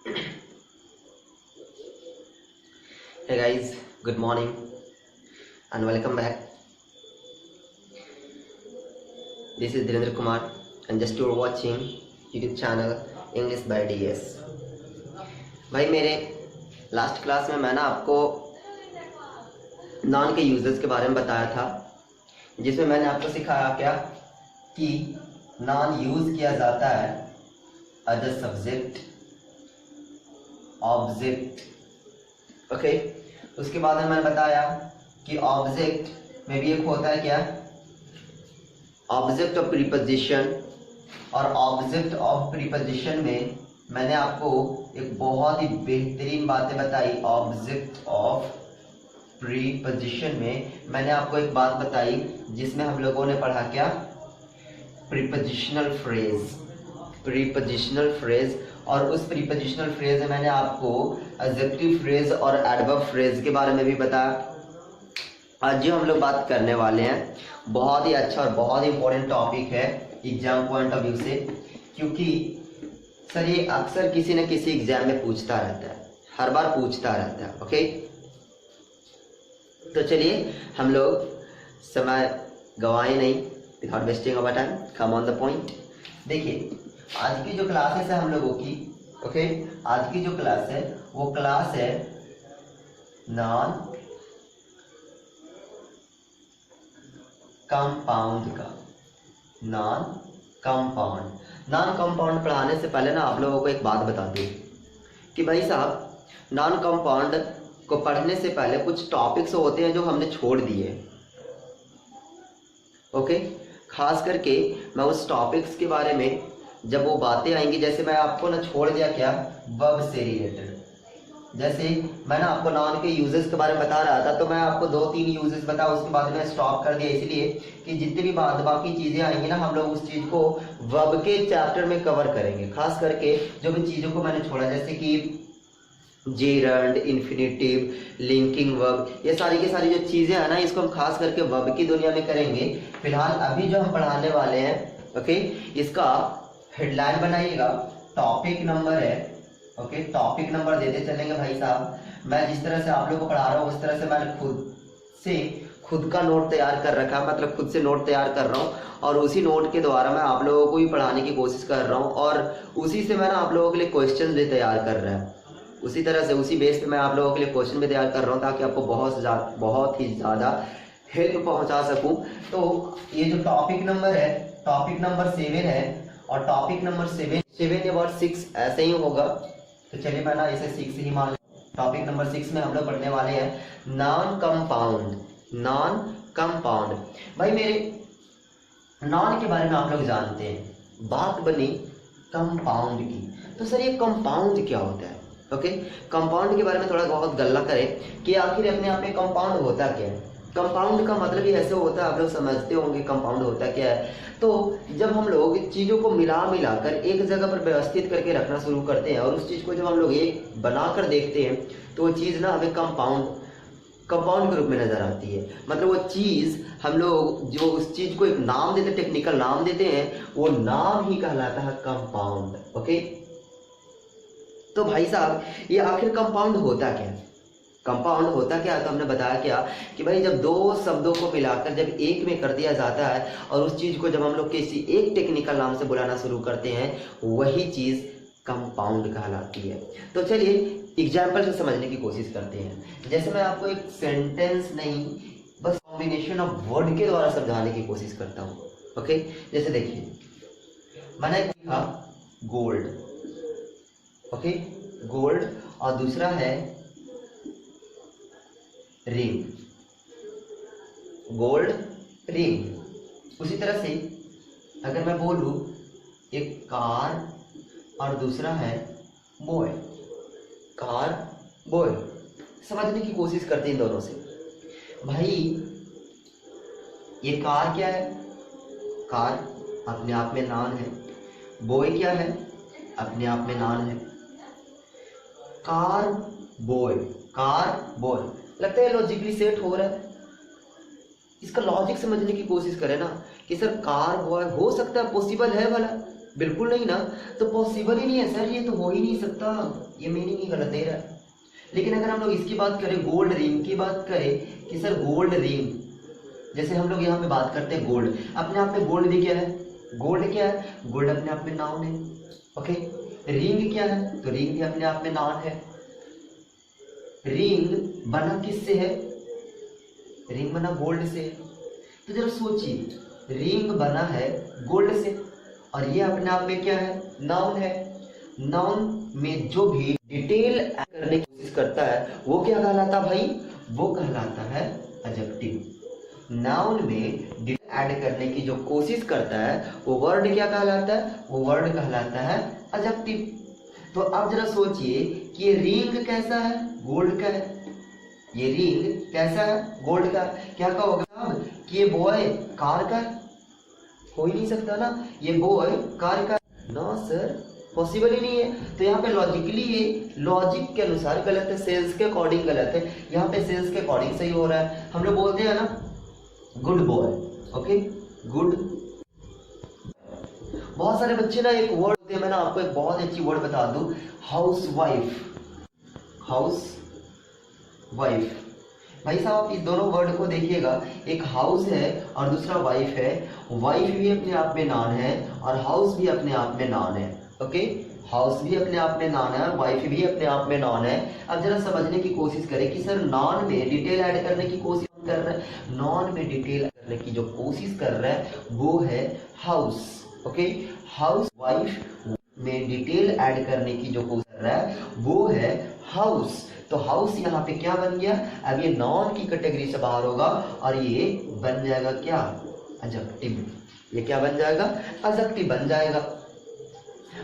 Hey guys, good morning and welcome back. This is Dhirendra Kumar and just you're watching YouTube channel English by DS. भाई मेरे last class में मैंने आपको non के uses के बारे में बताया था, जिसमें मैंने आपको सिखाया क्या कि नॉन यूज किया जाता है as a subject object. Okay, उसके बाद में मैंने बताया कि ऑब्जेक्ट में भी एक होता है क्या, ऑब्जेक्ट ऑफ प्रीपोजिशन, और ऑब्जेक्ट ऑफ प्रीपोजिशन में मैंने आपको एक बहुत ही बेहतरीन बातें बताई। ऑब्जेक्ट ऑफ प्रीपोजिशन में मैंने आपको एक बात बताई जिसमें हम लोगों ने पढ़ा क्या, प्रीपोजिशनल फ्रेज। प्रीपोजिशनल फ्रेज, और उस प्रीपोजिशनल फ्रेज में मैंने आपको एडजेक्टिव फ्रेज और एडवर्ब फ्रेज के बारे में भी बताया। आज जो हम लोग बात करने वाले हैं बहुत ही अच्छा और बहुत ही इंपॉर्टेंट टॉपिक है एग्जाम पॉइंट ऑफ व्यू से, क्योंकि सर ये अक्सर किसी न किसी एग्जाम में पूछता रहता है, हर बार पूछता रहता है। ओके, तो चलिए हम लोग समय गवाए नहीं, without wasting of time, come on the point. देखिए आज की जो क्लासेस है हम लोगों की, ओके, आज की जो क्लास है वो क्लास है नॉन कंपाउंड का। नॉन कंपाउंड, नॉन कंपाउंड पढ़ाने से पहले ना आप लोगों को एक बात बता दूं कि भाई साहब, नॉन कंपाउंड को पढ़ने से पहले कुछ टॉपिक्स होते हैं जो हमने छोड़ दिए। ओके, खास करके मैं उस टॉपिक्स के बारे में जब वो बातें आएंगी, जैसे मैं आपको ना छोड़ दिया क्या, वर्ब से रिलेटेड। जैसे मैंने आपको नॉन के यूजेस के बारे में बता रहा था, तो मैं आपको 2-3 यूजेस बता, उसके बाद में स्टॉप कर दिया, इसलिए कि जितनी भी बाकी चीजें आएंगी ना, हम लोग उस चीज को वर्ब के चैप्टर में कवर करेंगे। खास करके जो भी चीजों को मैंने छोड़ा, जैसे कि जेरंड, इन्फिनेटिव, लिंकिंग वर्ब, ये सारी की सारी जो चीजें हैं ना, इसको हम खास करके वर्ब की दुनिया में करेंगे। फिलहाल अभी जो हम पढ़ाने वाले हैं, ओके, इसका हेडलाइन बनाइएगा, टॉपिक नंबर है। ओके, टॉपिक नंबर देते चलेंगे भाई साहब। मैं जिस तरह से आप लोगों को पढ़ा रहा हूँ उस तरह से मैंने खुद का नोट तैयार कर रखा है, मतलब खुद से नोट तैयार कर रहा हूँ, और उसी नोट के द्वारा मैं आप लोगों को भी पढ़ाने की कोशिश कर रहा हूँ, और उसी से मैं आप लोगों के लिए क्वेश्चन भी तैयार कर रहा है। उसी तरह से उसी बेस पे मैं आप लोगों के लिए क्वेश्चन भी तैयार कर रहा हूँ, ताकि आपको बहुत ही ज़्यादा हेल्प पहुँचा सकूँ। तो ये जो टॉपिक नंबर है, टॉपिक नंबर 7 है, और टॉपिक नंबर 7 या वर्ड 6 ऐसे ही होगा। तो चलिए मैं ना इसे 6 ही मान, टॉपिक नंबर 6 में हम लोग पढ़ने वाले हैं नॉन कंपाउंड। नॉन कंपाउंड, भाई मेरे नॉन के बारे में आप लोग जानते हैं, बात बनी कंपाउंड की, तो सर ये कंपाउंड क्या होता है? ओके, कंपाउंड के बारे में थोड़ा बहुत गल्ला करें कि आखिर अपने आप में कंपाउंड होता क्या है। कंपाउंड का मतलब ही ऐसे होता है, आप लोग समझते होंगे कंपाउंड होता क्या है। तो जब हम लोग चीज़ों को मिलाकर एक जगह पर व्यवस्थित करके रखना शुरू करते हैं, और उस चीज़ को जब हम लोग एक बनाकर देखते हैं, तो वो चीज़ ना हमें कंपाउंड के रूप में नजर आती है। मतलब वो चीज़ हम लोग जो उस चीज़ को एक नाम देते, टेक्निकल नाम देते हैं, वो नाम ही कहलाता है कंपाउंड। ओके, तो भाई साहब ये आखिर कंपाउंड होता क्या है? कंपाउंड होता क्या है? तो हमने बताया क्या कि भाई जब दो शब्दों को मिलाकर जब एक में कर दिया जाता है, और उस चीज़ को जब हम लोग किसी एक टेक्निकल नाम से बुलाना शुरू करते हैं, वही चीज़ कंपाउंड कहलाती है। तो चलिए एग्जाम्पल से समझने की कोशिश करते हैं। जैसे मैं आपको एक सेंटेंस नहीं, बस कॉम्बिनेशन ऑफ वर्ड के द्वारा समझाने की कोशिश करता हूँ। ओके, जैसे देखिए मैंने कहा गोल्ड, ओके, गोल्ड, और दूसरा है रिंग, गोल्ड रिंग। उसी तरह से अगर मैं बोलूं एक कार और दूसरा है बॉय, कार बॉय, समझने की कोशिश करते हैं दोनों से। भाई ये कार क्या है? कार अपने आप में नाउन है। बॉय क्या है? अपने आप में नाउन है। कार बॉय, कार बॉय, लगता है लॉजिकली सेट हो रहा है। इसका लॉजिक समझने की कोशिश करें ना कि सर कार बॉय हो सकता है, पॉसिबल है भला, बिल्कुल नहीं ना, तो पॉसिबल ही नहीं है सर, ये तो हो ही नहीं सकता, ये मीनिंग ही गलत दे रहा है। लेकिन अगर हम लोग इसकी बात करें, गोल्ड रिंग की बात करें कि सर गोल्ड रिंग, जैसे हम लोग यहाँ पे बात करते हैं गोल्ड, अपने आप में गोल्ड भी क्या है, गोल्ड क्या है, गोल्ड अपने आप में नाउन है। ओके, रिंग क्या है, तो रिंग भी अपने आप में नाउन है। रिंग बना किससे है, रिंग बना गोल्ड से। तो जरा सोचिए, रिंग बना है गोल्ड से और ये अपने आप में क्या है, नाउन है। नाउन में जो भी डिटेल ऐड करने की कोशिश करता है वो क्या कहलाता है भाई, वो कहलाता है एडजेक्टिव। नाउन में डिटेल ऐड करने की जो कोशिश करता है वो वर्ड क्या कहलाता है, वो वर्ड कहलाता है एडजेक्टिव। तो अब जरा सोचिए कि ये रिंग कैसा है, गोल्ड का है। ये रिंग कैसा है, गोल्ड का। क्या कहोगे साहब कि ये बॉय कार का है, हो ही नहीं सकता ना, ये बॉय कार का ना सर, पॉसिबल ही नहीं है। तो यहाँ पे लॉजिकली ये लॉजिक के अनुसार गलत है, सेंस के अकॉर्डिंग गलत है। यहाँ पे सेंस के अकॉर्डिंग सही हो रहा है। हम लोग बोलते हैं ना गुड बॉय, ओके, गुड। बहुत सारे बच्चे ना एक वर्ड होते हैं, मैं ना आपको एक बहुत अच्छी वर्ड बता दूं, हाउस वाइफ। हाउस वाइफ, भाई साहब आप इस दोनों वर्ड को देखिएगा, एक हाउस है और दूसरा वाइफ है। वाइफ भी अपने आप में नाउन है और हाउस भी अपने आप में नाउन है। ओके, हाउस भी अपने आप में नाउन है और वाइफ भी अपने आप में नाउन है। अब जरा समझने की कोशिश करें कि सर नाउन में डिटेल ऐड करने की कोशिश कर रहा है, नाउन में डिटेल करने की जो कोशिश कर रहा है वो है हाउस। ओके, हाउस वाइफ में डिटेल ऐड करने की जो कोशिश कर रहा है वो है हाउस। तो हाउस यहाँ पे क्या बन गया, अब ये नाउन की कैटेगरी से बाहर होगा और ये बन जाएगा क्या, एडजेक्टिव। ये क्या बन जाएगा, एडजेक्टिव बन जाएगा।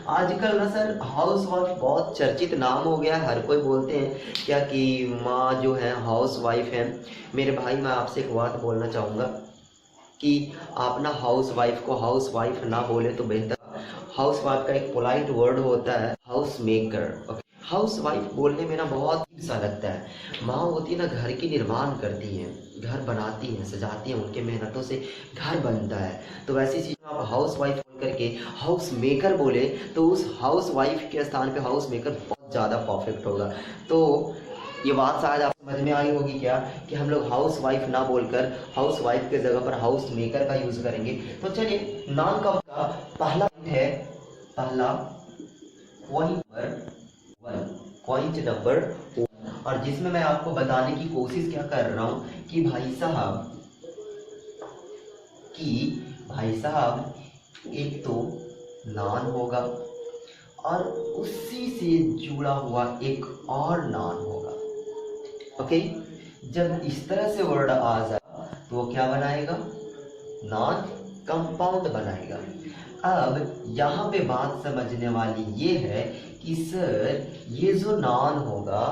आजकल ना सर हाउस वाइफ बहुत चर्चित नाम हो गया है, हर कोई बोलते हैं क्या कि माँ जो है हाउस वाइफ है। मेरे भाई मैं आपसे एक बात बोलना चाहूँगा कि आप ना हाउस वाइफ को हाउस वाइफ ना बोले तो बेहतर। हाउस वाइफ का एक पोलाइट वर्ड होता है हाउस मेकर। हाउस वाइफ बोलने में ना बहुत अजीब सा लगता है। माँ होती है ना, घर की निर्माण करती हैं, घर बनाती हैं, सजाती हैं, उनके मेहनतों से घर बनता है। तो वैसी चीज़ में आप हाउस वाइफ बोल करके हाउस मेकर बोले तो उस हाउस वाइफ के स्थान पे हाउस मेकर बहुत ज़्यादा परफेक्ट होगा। तो ये बात शायद आप समझ में आई होगी क्या कि हम लोग हाउस वाइफ ना बोलकर हाउस वाइफ के जगह पर हाउस मेकर का यूज करेंगे। तो चलिए नाउन का पहला है, पहला पॉइंट नंबर 1, और जिसमें मैं आपको बताने की कोशिश क्या कर रहा हूं कि भाई साहब एक तो नाउन होगा और उसी से जुड़ा हुआ एक और नाउन होगा। ओके, जब इस तरह से वर्ड आ जाए तो वो क्या बनाएगा, नाउन कंपाउंड बनाएगा। अब यहाँ पे बात समझने वाली ये है कि सर ये जो नाउन होगा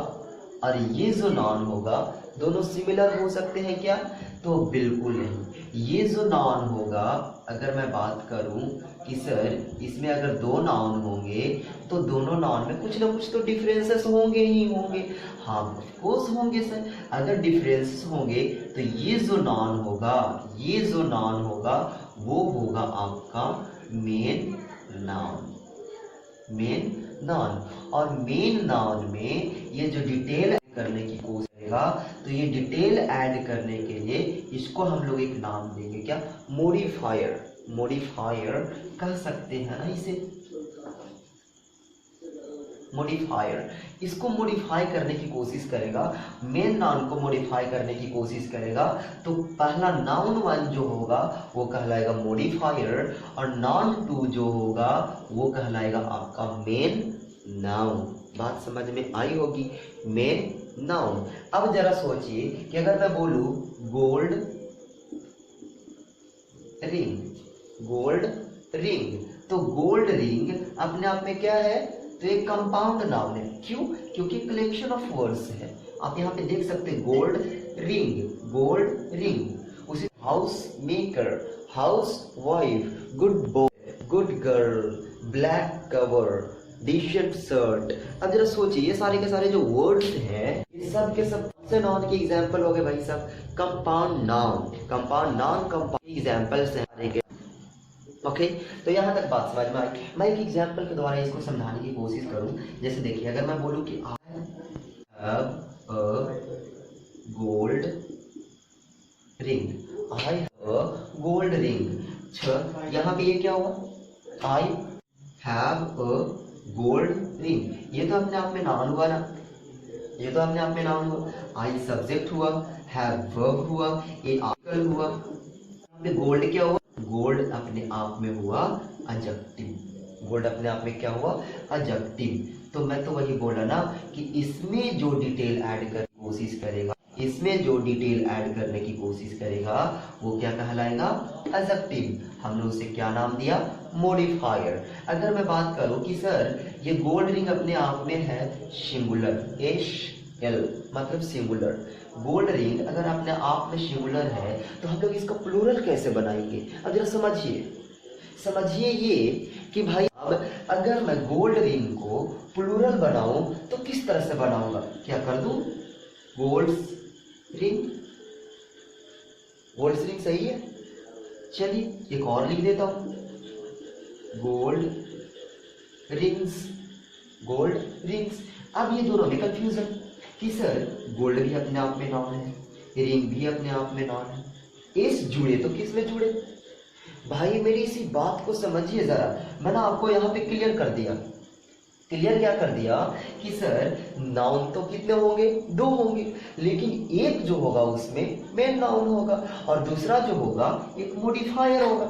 और ये जो नाउन होगा दोनों सिमिलर हो सकते हैं क्या, तो बिल्कुल नहीं। ये जो नाउन होगा, अगर मैं बात करूं कि सर इसमें अगर दो नाउन होंगे तो दोनों नाउन में कुछ ना कुछ तो डिफरेंसेस होंगे ही होंगे। हाँ ऑफकोर्स होंगे सर, अगर डिफरेंसेस होंगे तो ये जो नाउन होगा, ये जो नाउन होगा वो होगा आपका मेन नाउन। मेन नाउन, और मेन नाउन में ये जो डिटेल करने की कोशिश करेगा तो ये डिटेल ऐड करने के लिए इसको हम लोग एक नाम देंगे, क्या, मॉडिफायर। मॉडिफायर कह सकते हैं ना इसे, मॉडिफायर। इसको मॉडिफाई करने की कोशिश करेगा, मेन नाउन को मॉडिफाई करने की कोशिश करेगा। तो पहला नाउन 1 जो होगा वो कहलाएगा मॉडिफायर और नाउन 2 जो होगा वो कहलाएगा आपका मेन नाउन। बात समझ में आई होगी, मेन नाउन। अब जरा सोचिए कि अगर मैं बोलूं गोल्ड रिंग, गोल्ड रिंग, तो गोल्ड रिंग अपने आप में क्या है, तो एक कंपाउंड नाउन है। क्यों, क्योंकि कलेक्शन ऑफ वर्ड्स है। आप यहाँ पे देख सकते हैं गोल्ड रिंग, गोल्ड रिंग। उसी house maker, house wife, good boy, good girl, black cover, T-shirt, shirt. अब जरा सोचिए ये सारे के सारे जो वर्ड्स हैं ये सब के सब से नाउन के एग्जांपल हो गए भाई साहब, compound noun. Compound noun compound examples हैं सारे के। ओके, तो यहाँ तक बात समझ में आई। मैं एक एग्जाम्पल के द्वारा इसको समझाने की कोशिश करूँ। जैसे देखिए, अगर मैं बोलूँ कि I have a gold ring, I have a gold ring, यहाँ पे ये क्या हुआ, I have a gold ring, ये तो अपने आप में नाउन हुआ ना, ये तो अपने आप में नाउन हुआ। आई सब्जेक्ट हुआ, हैव वर्ब हुआ, ये आर्टिकल हुआ। गोल्ड क्या हुआ, गोल्ड अपने आप में हुआ एडजेक्टिव, गोल्ड अपने आप में क्या हुआ, एडजेक्टिव। तो मैं तो वही बोला ना कि इसमें जो डिटेल ऐड करने की कोशिश करेगा, इसमें जो डिटेल ऐड करने की कोशिश करेगा वो क्या कहलाएगा, एडजेक्टिव। हमने उसे क्या नाम दिया, मॉडिफायर। अगर मैं बात करूं कि सर ये गोल्ड रिंग अपने आप में है सिंगुलर, HL मतलब सिंगुलर, गोल्ड रिंग अगर अपने आप में सिंगुलर है तो हम लोग इसका प्लूरल कैसे बनाएंगे। अब जरा समझिए ये कि भाई अब अगर मैं गोल्ड रिंग को प्लूरल बनाऊं तो किस तरह से बनाऊंगा, क्या कर दूं, गोल्ड्स रिंग, गोल्ड्स रिंग सही है। चलिए एक और लिख देता हूं, गोल्ड रिंग्स, गोल्ड रिंग्स। अब ये दोनों में कंफ्यूजन कि सर गोल्ड भी अपने आप में नाउन है, रिंग भी अपने आप में नाउन है, इस जुड़े तो किस में जुड़े। भाई मेरी इसी बात को समझिए जरा, मैंने आपको यहाँ पे क्लियर कर दिया, क्लियर क्या कर दिया कि सर नाउन तो कितने होंगे, 2 होंगे, लेकिन एक जो होगा उसमें मेन नाउन होगा और दूसरा जो होगा एक मॉडिफायर होगा।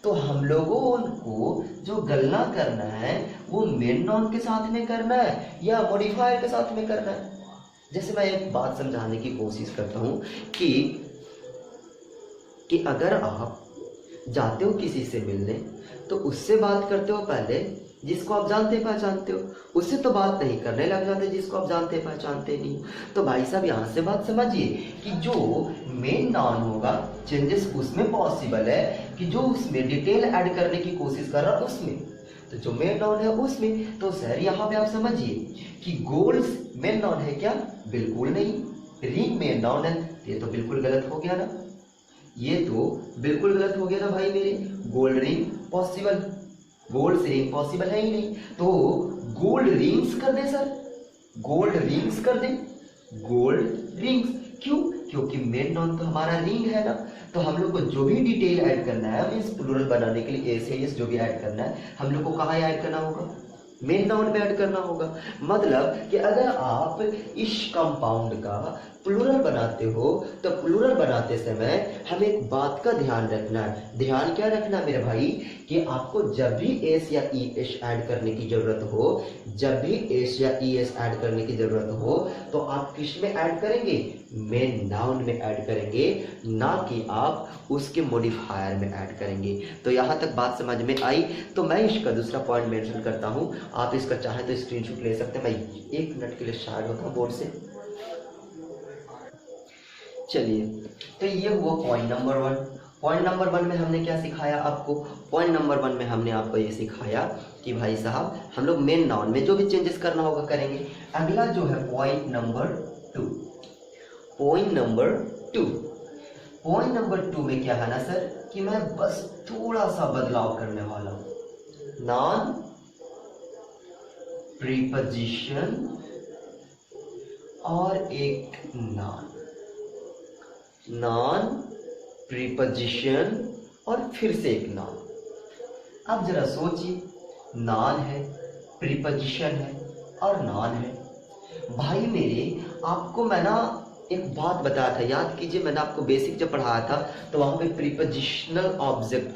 तो हम लोगों को जो गणना करना है वो मेन नाउन के साथ में करना है या मॉडिफायर के साथ में करना है। जैसे मैं एक बात समझाने की कोशिश करता हूं कि अगर आप जाते हो किसी से मिलने तो उससे बात करते हो पहले जिसको आप जानते पहचानते हो, उससे तो बात नहीं करने लग जाते जिसको आप जानते पहचानते नहीं हो। तो भाई साहब यहाँ से बात समझिए कि जो मेन नाउन होगा चेंजेस उसमें पॉसिबल है कि जो उसमें डिटेल ऐड करने की कोशिश कर रहा है उसमें, तो जो मेन नाउन है उसमें। तो सर यहाँ पे आप समझिए कि गोल्ड्स मेन नाउन है क्या, बिल्कुल नहीं। रिंग मेन नाउन है, ये तो बिल्कुल गलत हो गया ना, ये तो बिल्कुल गलत हो गया ना भाई मेरे। Gold ring possible, gold ring possible है ही नहीं, तो गोल्ड रिंग्स कर दे सर, गोल्ड रिंग्स कर दे, गोल्ड रिंग्स। क्यों, क्योंकि मेन नाउन तो हमारा रिंग है ना। तो हम लोग को जो भी डिटेल ऐड करना है मींस प्लूरल बनाने के लिए ऐसे जो भी ऐड करना है हम लोग को कहाँ ऐड करना होगा, मेन नाउन में ऐड करना होगा। मतलब कि अगर आप इस कंपाउंड का प्लूरल बनाते हो तो प्लूरल बनाते समय हमें एक बात का ध्यान रखना है। ध्यान क्या रखना है मेरे भाई कि आपको जब भी एस या ई एस ऐड करने की जरूरत हो, जब भी एस या ई एस ऐड करने की जरूरत हो तो आप किस में ऐड करेंगे, मेन नाउन में ऐड करेंगे, ना कि आप उसके मॉडिफायर में ऐड करेंगे। तो यहाँ तक बात समझ में आई। तो मैं इसका दूसरा पॉइंट मेंशन करता हूँ, आप इसका चाहे तो स्क्रीनशॉट ले सकते हैं। मैं 1 मिनट के लिए स्टार्ट होता हूँ बोर्ड से। चलिए, तो ये हुआ पॉइंट नंबर 1। पॉइंट नंबर 1 में हमने क्या सिखाया आपको, पॉइंट नंबर 1 में हमने आपको ये सिखाया कि भाई साहब हम लोग मेन नाउन में जो भी चेंजेस करना होगा करेंगे। अगला जो है point number 2, point number 2, point number 2 में क्या है ना सर कि मैं बस थोड़ा सा बदलाव करने वाला हूं, नॉन प्रीपोजिशन और एक नॉन प्रीपोजिशन और फिर से एक नॉन। अब जरा सोचिए, नॉन है, प्रीपोजिशन है और नॉन है। भाई मेरे आपको मैं ना एक बात बताया था, याद कीजिए मैंने आपको बेसिक जब पढ़ाया था तो वहां पे प्रीपोजिशनल ऑब्जेक्ट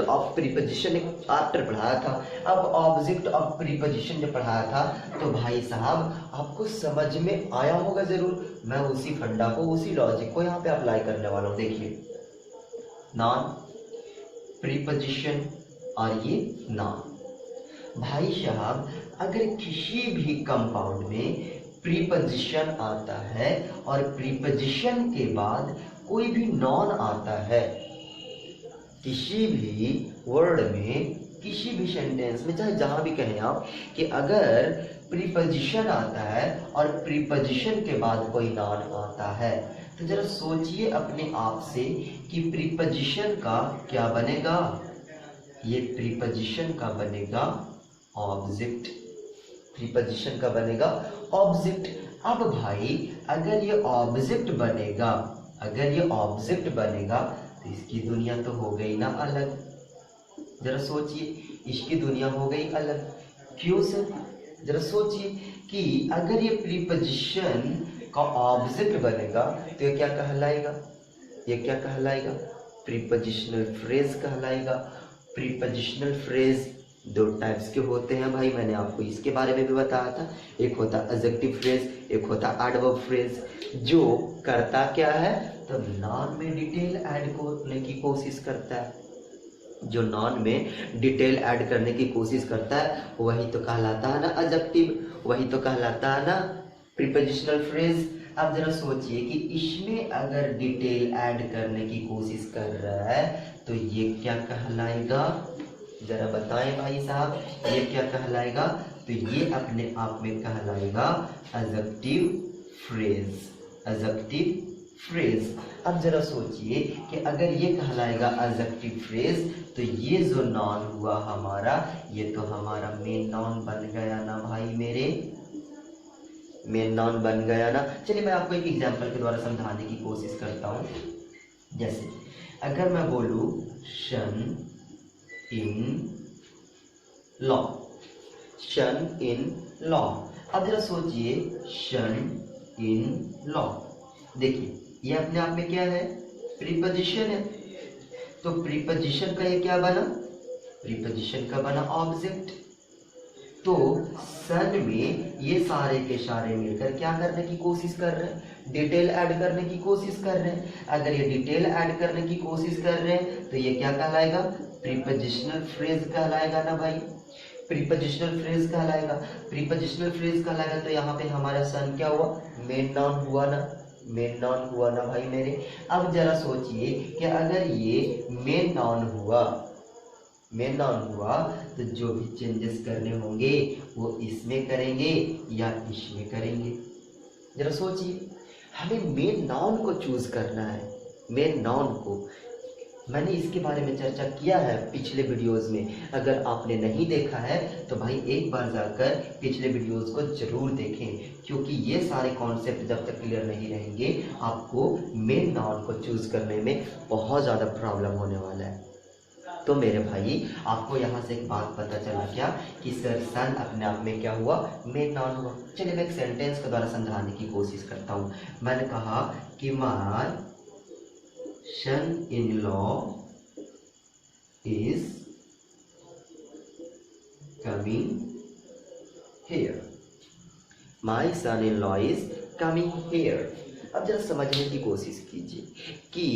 ऑफ प्रीपोजिशन एक आफ्टर पढ़ाया था। अब ऑब्जेक्ट ऑफ प्रीपोजिशन जब पढ़ाया था तो भाई साहब आपको समझ में आया होगा जरूर। मैं उसी फंडा को, उसी लॉजिक को यहाँ पे अप्लाई करने वाला हूँ। देखिए, नॉन प्रीपोजिशन और ये नॉन। भाई साहब अगर किसी भी कंपाउंड में प्रीपोजिशन आता है और प्रीपोजिशन के बाद कोई भी नॉन आता है, किसी भी वर्ड में, किसी भी सेंटेंस में, चाहे जहां भी कहें आप कि अगर प्रीपोजिशन आता है और प्रीपोजिशन के बाद कोई नॉन आता है तो जरा सोचिए अपने आप से कि प्रीपोजिशन का क्या बनेगा, ये प्रीपोजिशन का बनेगा ऑब्जेक्ट, प्रीपोजिशन का बनेगा ऑब्जेक्ट। अब भाई अगर ये ऑब्जेक्ट बनेगा, अगर ये ऑब्जेक्ट बनेगा तो इसकी दुनिया तो हो गई ना अलग। जरा सोचिए, इसकी दुनिया हो गई अलग। क्यों सर? जरा सोचिए कि अगर ये प्रीपोजिशन का ऑब्जेक्ट बनेगा तो ये क्या कहलाएगा? ये क्या कहलाएगा? प्रीपोजिशनल फ्रेज कहलाएगा। प्रीपोजिशनल फ्रेज दो टाइप्स के होते हैं भाई, मैंने आपको इसके बारे में भी बताया था। एक होता है एडजेक्टिव फ्रेज, एक होता है एडवर्ब फ्रेज। जो करता क्या है? तो नॉन में डिटेल ऐड करने की कोशिश करता है। जो नॉन में डिटेल ऐड करने की कोशिश करता है वही तो कहलाता है ना एडजेक्टिव, वही तो कहलाता है ना प्रीपोजिशनल फ्रेज। अब जरा सोचिए कि इसमें अगर डिटेल ऐड करने की कोशिश कर रहा है तो ये क्या कहलाएगा? जरा बताएं भाई साहब, ये क्या कहलाएगा? तो ये अपने आप में कहलाएगा एडजेक्टिव फ्रेज, एडजेक्टिव फ्रेज। अब जरा सोचिए कि अगर ये कहलाएगा एडजेक्टिव फ्रेज तो ये जो नॉन हुआ हमारा, ये तो हमारा मेन नॉन बन गया ना भाई मेरे, मेन नॉन बन गया ना। चलिए मैं आपको एक एग्जांपल के द्वारा समझाने की कोशिश करता हूँ। जैसे अगर मैं बोलूँ शन इन लॉ, शन इन लॉ। अब जरा सोचिए शन इन लॉ, देखिए ये अपने आप में क्या है? प्रीपोजिशन है। तो प्रीपोजिशन का ये क्या बना? प्रीपोजिशन का बना ऑब्जेक्ट। तो सन में ये सारे के सारे मिलकर क्या करने की कोशिश कर रहे हैं? डिटेल ऐड करने की कोशिश कर रहे हैं। अगर ये डिटेल ऐड करने की कोशिश कर रहे हैं तो ये क्या कहलाएगा? प्रीपोजिशनल फ्रेज कहलाएगा ना भाई, प्रीपोजिशनल फ्रेज कहलाएगा। प्रीपोजिशनल फ्रेज कहलाएगा तो यहाँ पे हमारा सन क्या हुआ? मेन नाउन हुआ ना, मेन नाउन हुआ ना भाई मेरे। अब जरा सोचिए कि अगर ये मेन नाउन हुआ, मेन नाउन हुआ तो जो भी चेंजेस करने होंगे वो इसमें करेंगे या इसमें करेंगे। जरा सोचिए, हमें मेन नाउन को चूज करना है, मेन नाउन को। मैंने इसके बारे में चर्चा किया है पिछले वीडियोस में। अगर आपने नहीं देखा है तो भाई एक बार जाकर पिछले वीडियोस को जरूर देखें, क्योंकि ये सारे कॉन्सेप्ट जब तक क्लियर नहीं रहेंगे आपको मेन नाउन को चूज करने में बहुत ज़्यादा प्रॉब्लम होने वाला है। तो मेरे भाई आपको यहाँ से एक बात पता चला क्या कि सर सन अपने आप में क्या हुआ? मेन नाउन हुआ। चलिए मैं एक सेंटेंस के द्वारा समझाने की कोशिश करता हूँ। मैंने कहा कि my son-in-law is coming here. My son-in-law is coming here. अब जरा समझने की कोशिश कीजिए कि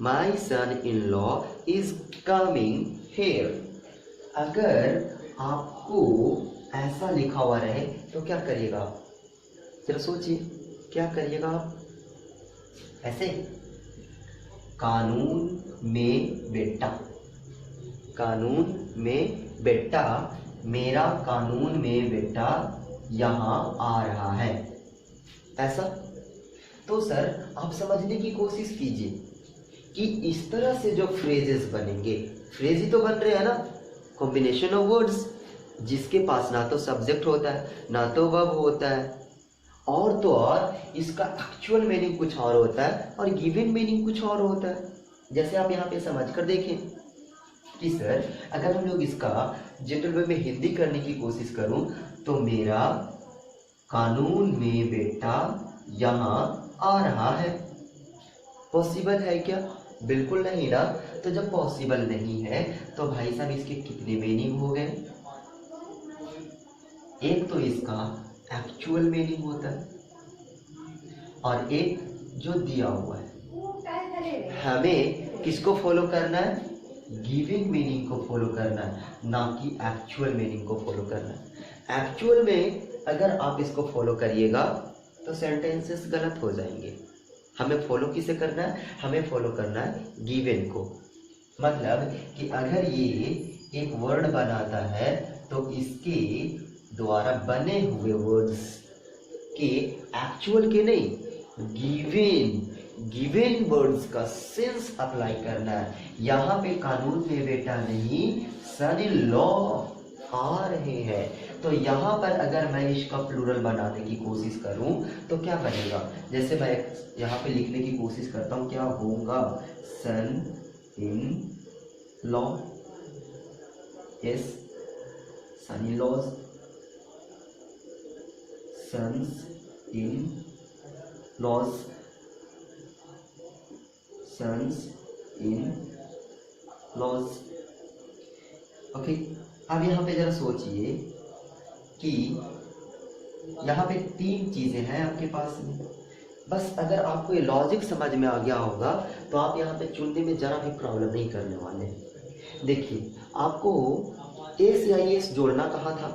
my son-in-law is coming here। अगर आपको ऐसा लिखा हुआ रहे तो क्या करिएगा आप? जरा सोचिए, क्या करिएगा आप? ऐसे कानून में बेटा, कानून में बेटा, मेरा कानून में बेटा यहाँ आ रहा है, ऐसा। तो सर आप समझने की कोशिश कीजिए कि इस तरह से जो फ्रेजेस बनेंगे, फ्रेज ही तो बन रहे हैं ना, कॉम्बिनेशन ऑफ वर्ड्स, जिसके पास ना तो सब्जेक्ट होता है ना तो वर्ब होता है, और तो और इसका एक्चुअल मीनिंग कुछ और होता है और गिवन मीनिंग कुछ और होता है। जैसे आप यहाँ पे समझ कर देखें कि सर अगर हम लोग इसका जनरल वे में हिंदी करने की कोशिश करूँ तो मेरा कानून में बेटा यहाँ आ रहा है, पॉसिबल है क्या? बिल्कुल नहीं ना। तो जब पॉसिबल नहीं है तो भाई साहब इसके कितने मीनिंग हो गए? एक तो इसका एक्चुअल मीनिंग होता है और एक जो दिया हुआ है। हमें किसको फॉलो करना है? गिवन मीनिंग को फॉलो करना है, ना कि एक्चुअल मीनिंग को फॉलो करना है। एक्चुअल में अगर आप इसको फॉलो करिएगा तो सेंटेंसेस गलत हो जाएंगे। हमें फॉलो किसे करना है? हमें फॉलो करना है गिवन को। मतलब कि अगर ये एक वर्ड बनाता है तो इसके द्वारा बने हुए वर्ड्स के एक्चुअल के नहीं, गिवन गिवन वर्ड्स का सेंस अप्लाई करना है। यहाँ पे कानून में बेटा नहीं, सन इन लॉ आ रहे हैं। तो यहाँ पर अगर मैं इसका प्लूरल बनाने की कोशिश करूँ तो क्या बनेगा, जैसे मैं यहाँ पे लिखने की कोशिश करता हूँ, क्या होगा, son in law, yes, son in laws, sons in laws, sons in laws. Okay, अब यहाँ पे जरा सोचिए कि यहाँ पे 3 चीजें हैं आपके पास में। बस अगर आपको ये लॉजिक समझ में आ गया होगा तो आप यहाँ पे चुनने में जरा भी प्रॉब्लम नहीं करने वाले। देखिए, आपको एस या ईएस जोड़ना कहाँ था,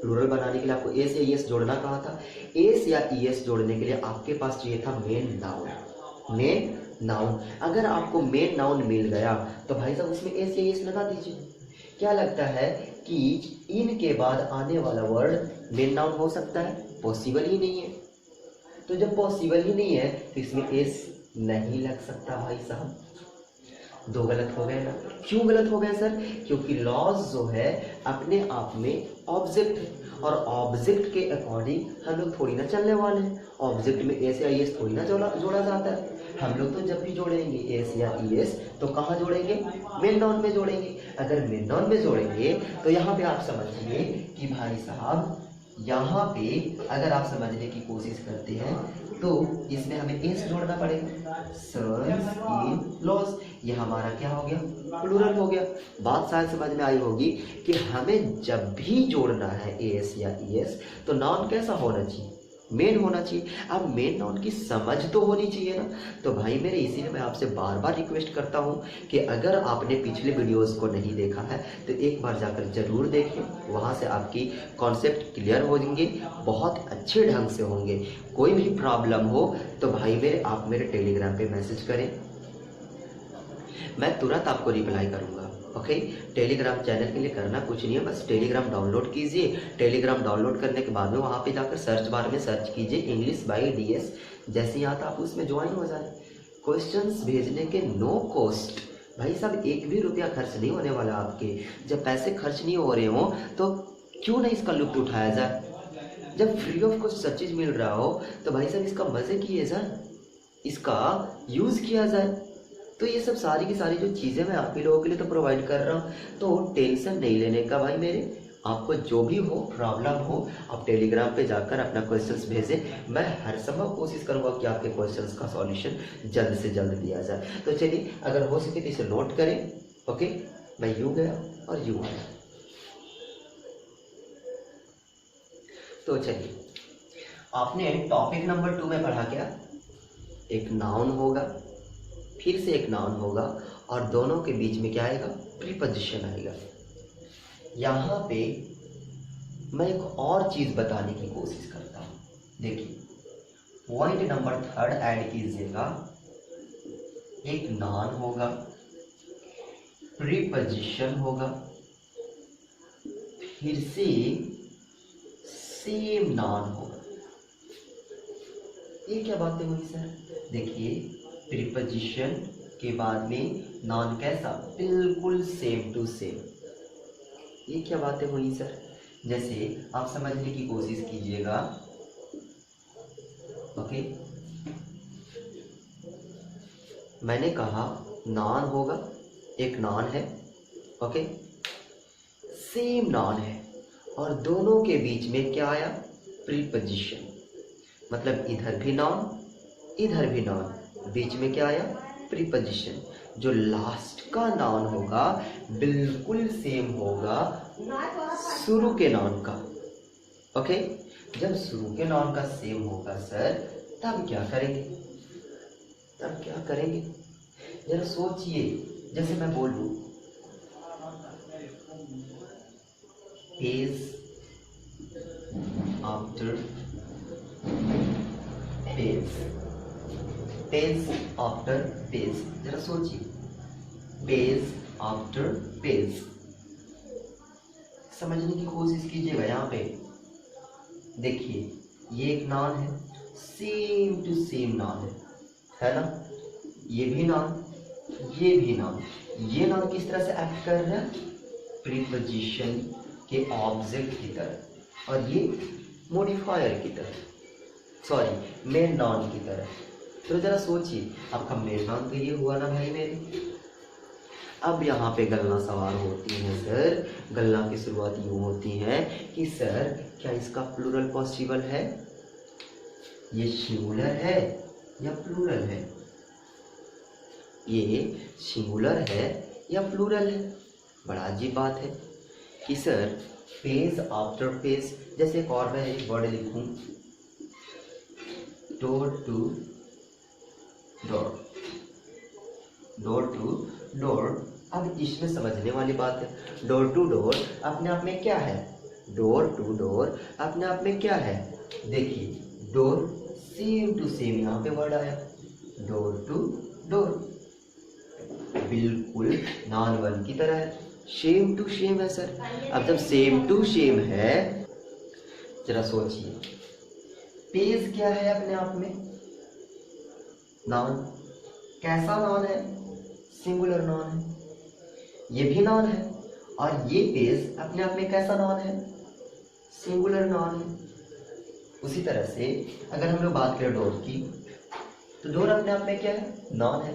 प्लूरल बनाने के लिए आपको एस या ईएस जोड़ना कहाँ था। एस या ईएस जोड़ने के लिए आपके पास चाहिए था मेन नाउन। मेन नाउन, अगर आपको मेन नाउन मिल गया तो भाई साहब उसमें एस या ईएस लगा दीजिए। क्या लगता है कि इन के बाद आने वाला वर्ड मेन नाउन हो सकता है? पॉसिबल ही नहीं है। तो जब पॉसिबल ही नहीं है तो इसमें एस नहीं लग सकता भाई साहब। 2 गलत हो गए ना। क्यों गलत हो गए सर? क्योंकि लॉज जो है अपने आप में ऑब्जेक्ट है, और ऑब्जेक्ट के अकॉर्डिंग हम लोग थोड़ी ना चलने वाले हैं। ऑब्जेक्ट में एस या ईएस थोड़ी ना जोड़ा जाता है। हम लोग तो जब भी जोड़ेंगे एस या ईएस तो कहाँ जोड़ेंगे? मेन नाउन में जोड़ेंगे। अगर मेन नाउन में जोड़ेंगे तो यहाँ पे आप समझिए कि भाई साहब यहाँ पे अगर आप समझने की कोशिश करते हैं तो इसमें हमें एस जोड़ना पड़ेगा, सन्स इन लॉज। ये हमारा क्या हो गया? प्लूरल हो गया। बात शायद समझ में आई होगी कि हमें जब भी जोड़ना है एस या ईएस तो नाउन कैसा होना चाहिए? मेन होना चाहिए। अब मेन नाउन की समझ तो होनी चाहिए ना। तो भाई मेरे इसीलिए मैं आपसे बार बार रिक्वेस्ट करता हूँ कि अगर आपने पिछले वीडियोस को नहीं देखा है तो एक बार जाकर जरूर देखें, वहाँ से आपकी कॉन्सेप्ट क्लियर होंगे, बहुत अच्छे ढंग से होंगे। कोई भी प्रॉब्लम हो तो भाई मेरे आप मेरे टेलीग्राम पे मैसेज करें, मैं तुरंत आपको रिप्लाई करूँगा। ओके, टेलीग्राम चैनल के लिए करना कुछ नहीं है, बस टेलीग्राम डाउनलोड कीजिए। टेलीग्राम डाउनलोड करने के बाद में वहाँ पे जाकर सर्च बार में सर्च कीजिए इंग्लिश बाय डीएस। जैसे ही आता आप उसमें ज्वाइन हो जाए। क्वेश्चंस भेजने के नो कॉस्ट, भाई साहब 1 भी रुपया खर्च नहीं होने वाला आपके। जब पैसे खर्च नहीं हो रहे हो तो क्यों नहीं इसका लुत्फ उठाया जाए? जब फ्री ऑफ कॉस्ट सब चीज़ मिल रहा हो तो भाई साहब इसका मज़े किए जाए, इसका यूज़ किया जाए। तो ये सब सारी की सारी जो चीज़ें मैं आप ही लोगों के लिए तो प्रोवाइड कर रहा हूँ, तो टेंशन नहीं लेने का भाई मेरे। आपको जो भी हो प्रॉब्लम हो आप टेलीग्राम पे जाकर अपना क्वेश्चंस भेजें। मैं हर संभव कोशिश करूँगा कि आपके क्वेश्चंस का सॉल्यूशन जल्द से जल्द दिया जाए। तो चलिए, अगर हो सके तो इसे नोट करें। ओके, मैं यूँ गया और यूँ आया। तो चलिए, आपने टॉपिक नंबर 2 में पढ़ा क्या? एक नाउन होगा, फिर से एक नाउन होगा, और दोनों के बीच में क्या आएगा? प्रीपोजिशन आएगा। यहाँ पे मैं एक और चीज बताने की कोशिश करता हूँ। देखिए, पॉइंट नंबर 3 ऐड कीजिएगा। एक नाउन होगा, प्रीपोजिशन होगा, फिर से सेम नाउन होगा। ये क्या बातें हुई सर? देखिए, प्रीपोजिशन के बाद में नाउन कैसा? बिल्कुल सेम टू सेम। ये क्या बातें हुई सर? जैसे आप समझने की कोशिश कीजिएगा। ओके, मैंने कहा नाउन होगा, एक नाउन है, ओके, सेम नाउन है, और दोनों के बीच में क्या आया? प्रीपोजिशन। मतलब इधर भी नाउन, इधर भी नाउन, बीच में क्या आया? प्रीपोजिशन। जो लास्ट का नाउन होगा बिल्कुल सेम होगा शुरू के नाउन का। ओके, जब शुरू के नाउन का सेम होगा सर, तब क्या करेंगे? तब क्या करेंगे जरा सोचिए। जैसे मैं बोलूं page after page, page after page, जरा सोचिए, पेज आफ्टर पेज। समझने की कोशिश कीजिएगा। यहाँ पे देखिए, ये एक नाउन है, सेम टू सेम नाउन है, है ना, ये भी नाउन, ये भी नाउन। ये नाउन किस तरह से एक्ट कर रहा है, प्रीपोजिशन के ऑब्जेक्ट की तरह, और ये मॉडिफायर की तरह, सॉरी मेन नाउन की तरह। तो जरा सोचिए, आपका मेन नाउन तो ये हुआ ना भाई मेरे। अब यहाँ पे गलना सवार होती है सर, गलना की शुरुआत यूँ होती है कि सर क्या इसका प्लूरल पॉसिबल है, ये सिंगुलर है या प्लूरल है, ये सिंगुलर है या प्लूरल है। बड़ा अजीब बात है कि सर पेज आफ्टर पेज, जैसे एक और मैं एक वर्ड लिखूं, door to door, door to door. अब इसमें समझने वाली बात है, डोर टू डोर अपने आप में क्या है, डोर टू डोर अपने आप में क्या है, देखिए डोर सेम टू सेम यहाँ पे वर्ड आया, डोर टू डोर बिल्कुल नॉन वन की तरह है, सेम टू सेम है सर। अब जब सेम टू सेम है, जरा सोचिए पेज क्या है अपने आप में, नाउन। कैसा नाउन है, सिंगुलर नाउन है, ये भी नाउन है, और ये पेज अपने आप में कैसा नाउन है, सिंगुलर नाउन है। उसी तरह से अगर हम लोग बात करें डोर की, तो डोर अपने आप में क्या है, नाउन है।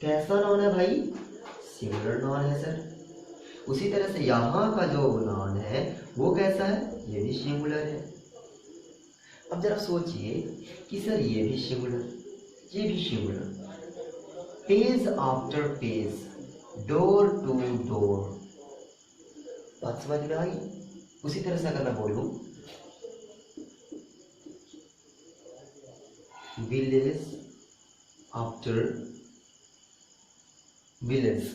कैसा नाउन है भाई, सिंगुलर नाउन है सर। उसी तरह से यहाँ का जो नाउन है वो कैसा है, ये भी सिंगुलर है। अब जरा सोचिए कि सर ये भी सिंगुलर, ये भी singular, page after page, door to door, बात समझ में आई। उसी तरह से अगर मैं बोलूं village after village,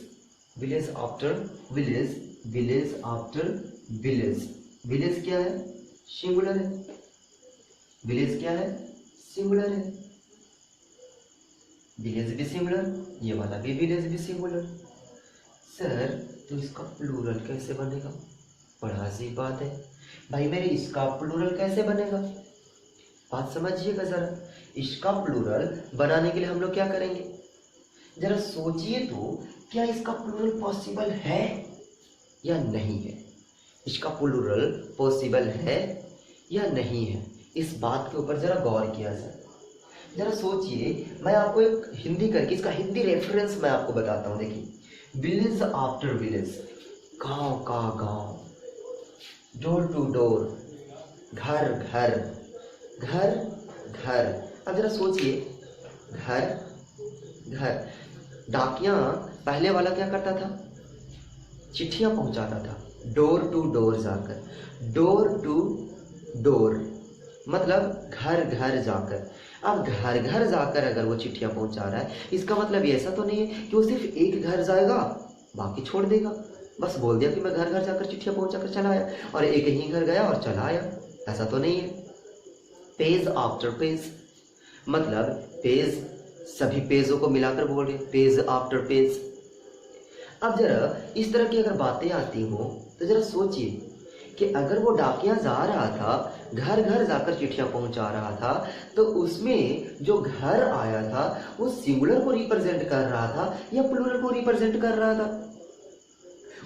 village after village, village after village. Village क्या है, सिंगुलर है, विलेज क्या है, सिंगुलर है, विलेज भी सिंगुलर, ये वाला भी विलेज भी सिंगुलर। सर तो इसका प्लूरल कैसे बनेगा, बड़ा अजीब बात है भाई मेरे, इसका प्लूरल कैसे बनेगा, बात समझिएगा जरा। इसका प्लूरल बनाने के लिए हम लोग क्या करेंगे, जरा सोचिए तो, क्या इसका प्लूरल पॉसिबल है या नहीं है, इसका प्लूरल पॉसिबल है या नहीं है, इस बात के ऊपर जरा गौर किया जाए। जरा सोचिए, मैं आपको एक हिंदी करके इसका हिंदी रेफरेंस मैं आपको बताता हूँ। देखिए विलेज आफ्टर विलेज, गांव का गांव, डोर टू डोर, घर घर, घर घर। अब जरा सोचिए, घर घर, डाकिया पहले वाला क्या करता था, चिट्ठियां पहुंचाता था डोर टू डोर जाकर, डोर टू डोर मतलब घर घर जाकर। अब घर घर जाकर अगर वो चिट्ठियां पहुंचा रहा है, इसका मतलब ये ऐसा तो नहीं है कि वो सिर्फ एक घर जाएगा बाकी छोड़ देगा, बस बोल दिया कि मैं घर घर जाकर चिट्ठियां पहुंचा कर चला आया, और एक ही घर गया और चला आया, ऐसा तो नहीं है। पेज आफ्टर पेज मतलब पेज, सभी पेजों को मिलाकर बोल रहे, पेज आफ्टर पेज। अब जरा इस तरह की अगर बातें आती हो तो जरा सोचिए कि अगर वो डाकिया जा रहा था, घर घर जाकर चिट्ठियां पहुंचा रहा था, तो उसमें जो घर आया था वो सिंगुलर को रिप्रेजेंट कर रहा था या प्लूरल को रिप्रेजेंट कर रहा था।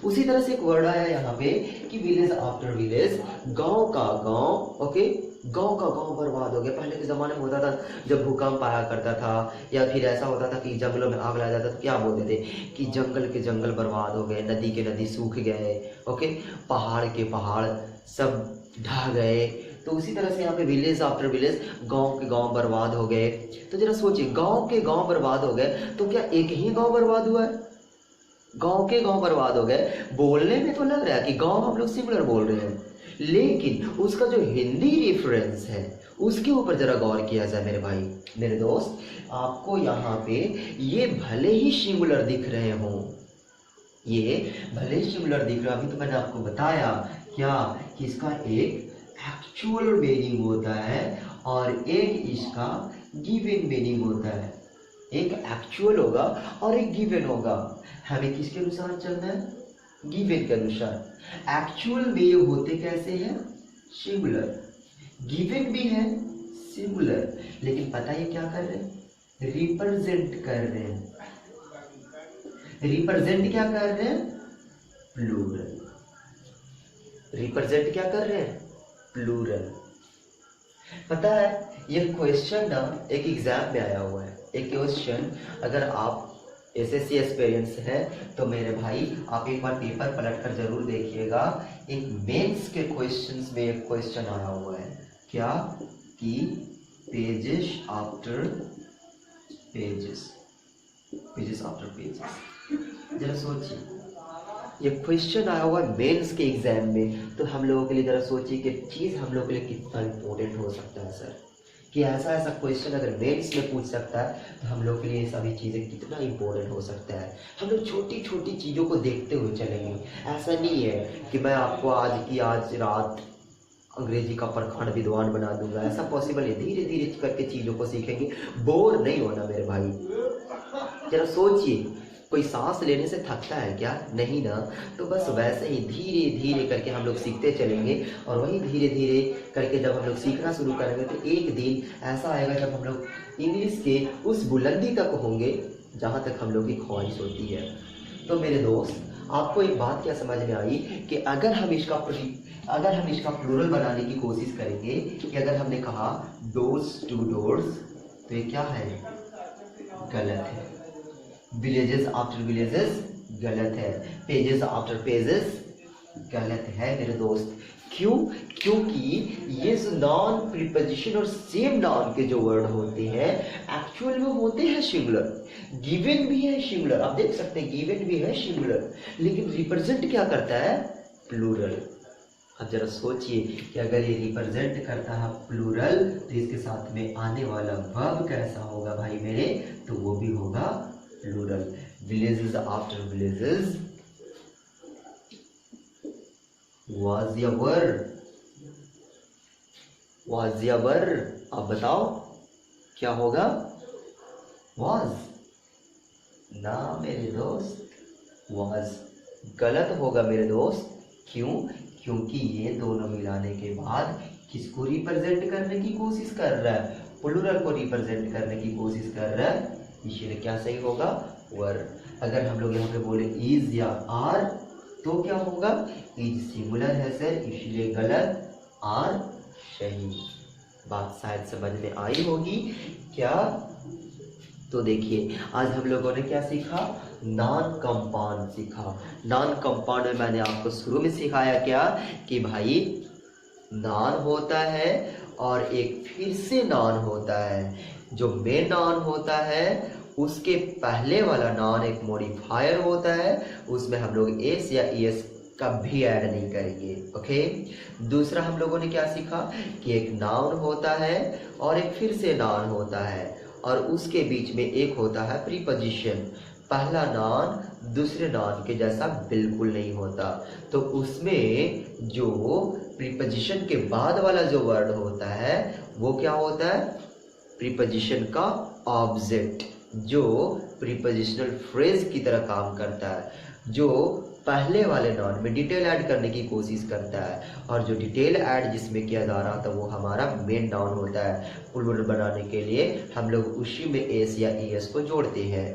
उसी तरह से एक वर्ड आया यहाँ पे कि विलेज आफ्टर विलेज, गांव का गांव। ओके, गांव का गांव बर्बाद हो गया। पहले के जमाने में होता था जब भूकंप आया करता था या फिर ऐसा होता था कि जंगलों में आग लगा जाता तो क्या बोलते थे कि जंगल के जंगल बर्बाद हो गए, नदी के नदी सूख गए, ओके, पहाड़ के पहाड़ सब ढह गए। तो उसी तरह से यहाँ पे विलेज आफ्टर विलेज, गांव के गांव बर्बाद हो गए। तो जरा सोचिए, गांव के गांव बर्बाद हो गए तो क्या एक ही गांव बर्बाद हुआ है? गांव के गांव बर्बाद हो गए। बोलने में तो लग रहा है कि गांव हम लोग सिंगुलर बोल रहे हैं, लेकिन उसका जो हिंदी रेफरेंस है उसके ऊपर जरा गौर किया जाए मेरे भाई मेरे दोस्त। आपको यहाँ पे ये भले ही सिंगुलर दिख रहे हों, ये भले ही सिंगुलर दिख रहा, अभी तो मैंने आपको बताया क्या कि इसका एक एक्चुअल मीनिंग होता है और एक इसका गिवन मीनिंग होता है। एक एक्चुअल होगा और एक गिवन होगा। हमें किसके अनुसार चलना है? गिवन के अनुसार। एक्चुअल में ये होते कैसे हैं? सिंगुलर। गिवन भी है सिंगुलर, लेकिन पता ये क्या कर रहे हैं? रिप्रेजेंट कर रहे हैं। रिप्रेजेंट क्या कर रहे हैं? प्लूरल। रिप्रेजेंट क्या कर रहे हैं? प्लूरल। पता है ये क्वेश्चन ना एक एग्जाम में आया हुआ है। एक क्वेश्चन, अगर आप एसएससी एक्सपीरियंस है तो मेरे भाई आप एक बार पेपर पलट कर जरूर देखिएगा। एक मेंस के क्वेश्चंस में एक क्वेश्चन आया हुआ है, क्या कि pages after pages, pages after pages. जरा सोचिए, ये क्वेश्चन आया हुआ है मेंस के एग्जाम में, तो हम लोगों के लिए जरा सोचिए कि चीज़ हम लोगों के लिए कितना इम्पोर्टेंट हो सकता है सर, कि ऐसा ऐसा क्वेश्चन अगर मेंस में पूछ सकता है तो हम लोग के लिए ये सभी चीज़ें कितना इम्पोर्टेंट हो सकता है। हम लोग छोटी छोटी चीज़ों को देखते हुए चलेंगे। ऐसा नहीं है कि मैं आपको आज रात अंग्रेजी का प्रखंड विद्वान बना दूंगा, ऐसा पॉसिबल है। धीरे धीरे करके चीज़ों को सीखेंगे, बोर नहीं होना मेरे भाई। जरा सोचिए, कोई सांस लेने से थकता है क्या? नहीं ना। तो बस वैसे ही धीरे धीरे करके हम लोग सीखते चलेंगे, और वही धीरे धीरे करके जब हम लोग सीखना शुरू करेंगे तो एक दिन ऐसा आएगा जब हम लोग इंग्लिश के उस बुलंदी तक होंगे जहाँ तक हम लोग की ख्वाहिश होती है। तो मेरे दोस्त, आपको एक बात क्या समझ में आई कि अगर हम इसका प्लूरल बनाने की कोशिश करेंगे, कि अगर हमने कहा डोर्स टू डोर्स, तो ये क्या है? गलत है। विलेजेस आफ्टर विलेजेस गलत है। पेजेस आफ्टर पेजेस गलत है मेरे दोस्त। क्यों? क्योंकि ये जो नॉन प्रीपोजिशन और सेम नाउन के जो वर्ड होते हैं एक्चुअल में होते हैं सिंगुलर। गिवन भी है सिंगुलर, आप देख सकते हैं गिवन भी है सिंगुलर, लेकिन रिप्रेजेंट क्या करता है? प्लूरल। अब जरा सोचिए कि अगर ये रिप्रेजेंट करता है प्लूरल तो इसके साथ में आने वाला वर्ब कैसा होगा भाई मेरे? तो वो भी होगा plural. Villages after villages was your verb? अब बताओ क्या होगा? was ना मेरे दोस्त, was गलत होगा मेरे दोस्त। क्यों? क्योंकि ये दोनों मिलाने के बाद किसको रिप्रेजेंट करने की कोशिश कर रहा है? प्लूरल को रिप्रेजेंट करने की कोशिश कर रहा है, इसलिए क्या सही होगा? वर्ब। अगर हम लोग यहाँ पे बोले इज या आर तो क्या होगा? इज सिंगुलर है सर, इसलिए गलत, आर सही। बात शायद समझ में आई होगी क्या? तो देखिए, आज हम लोगों ने क्या सीखा? नॉन कंपाउंड सीखा। नॉन कंपाउंड में मैंने आपको शुरू में सिखाया क्या कि भाई नॉन होता है और एक फिर से नॉन होता है। जो मेन नॉन होता है उसके पहले वाला नॉन एक मॉडिफायर होता है, उसमें हम लोग एस या ईएस कभी ऐड नहीं करेंगे। ओके। दूसरा हम लोगों ने क्या सीखा कि एक नाउन होता है और एक फिर से नाउन होता है, और उसके बीच में एक होता है प्रीपोजिशन। पहला नाउन दूसरे नाउन के जैसा बिल्कुल नहीं होता, तो उसमें जो प्रीपोजिशन के बाद वाला जो वर्ड होता है वो क्या होता है? प्रीपोजिशन का ऑब्जेक्ट, जो प्रीपोजिशनल फ्रेज की तरह काम करता है, जो पहले वाले नाउन में डिटेल ऐड करने की कोशिश करता है, और जो डिटेल ऐड जिसमें किया जा रहा था वो हमारा मेन नाउन होता है। प्लूरल बनाने के लिए हम लोग उसी में एस या ईएस को जोड़ते हैं।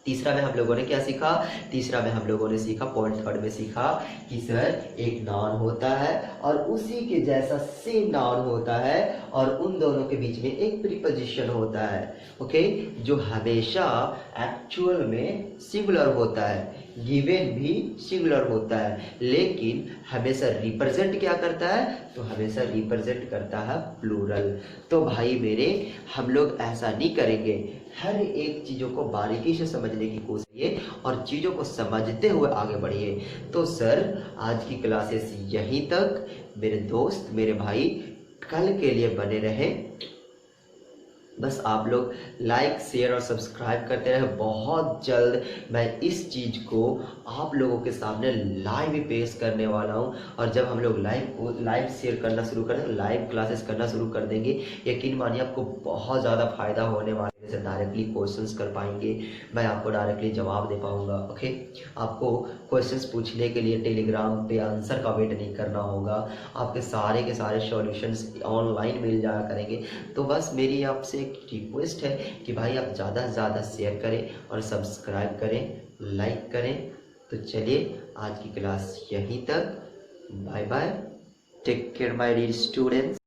तीसरा में हम लोगों ने क्या सीखा? तीसरा में हम लोगों ने सीखा, पॉइंट थर्ड में सीखा कि सर एक नाउन होता है और उसी के जैसा सेम नाउन होता है, और उन दोनों के बीच में एक प्रीपोजिशन होता है। ओके, जो हमेशा एक्चुअल में सिंगुलर होता है, गिवन भी सिंगुलर होता है, लेकिन हमेशा रिप्रेजेंट क्या करता है? तो हमेशा रिप्रेजेंट करता है प्लूरल। तो भाई मेरे, हम लोग ऐसा नहीं करेंगे, हर एक चीज़ों को बारीकी से समझने की कोशिश करिए और चीज़ों को समझते हुए आगे बढ़िए। तो सर आज की क्लासेस यहीं तक। मेरे दोस्त, मेरे भाई, कल के लिए बने रहें। बस आप लोग लाइक, शेयर और सब्सक्राइब करते रहें। बहुत जल्द मैं इस चीज़ को आप लोगों के सामने लाइव पेश करने वाला हूं, और जब हम लोग लाइव शेयर करना शुरू करें, लाइव क्लासेस करना शुरू कर देंगे, यकीन मानिए आपको बहुत ज़्यादा फायदा होने वाला है। से डायरेक्टली क्वेश्चंस कर पाएंगे, मैं आपको डायरेक्टली जवाब दे पाऊंगा। ओके, आपको क्वेश्चंस पूछने के लिए टेलीग्राम पे आंसर का वेट नहीं करना होगा, आपके सारे के सारे सॉल्यूशंस ऑनलाइन मिल जाया करेंगे। तो बस मेरी आपसे एक रिक्वेस्ट है कि भाई आप ज़्यादा से ज़्यादा शेयर करें और सब्सक्राइब करें, लाइक करें। तो चलिए आज की क्लास यहीं तक, bye bye, take care my dear students.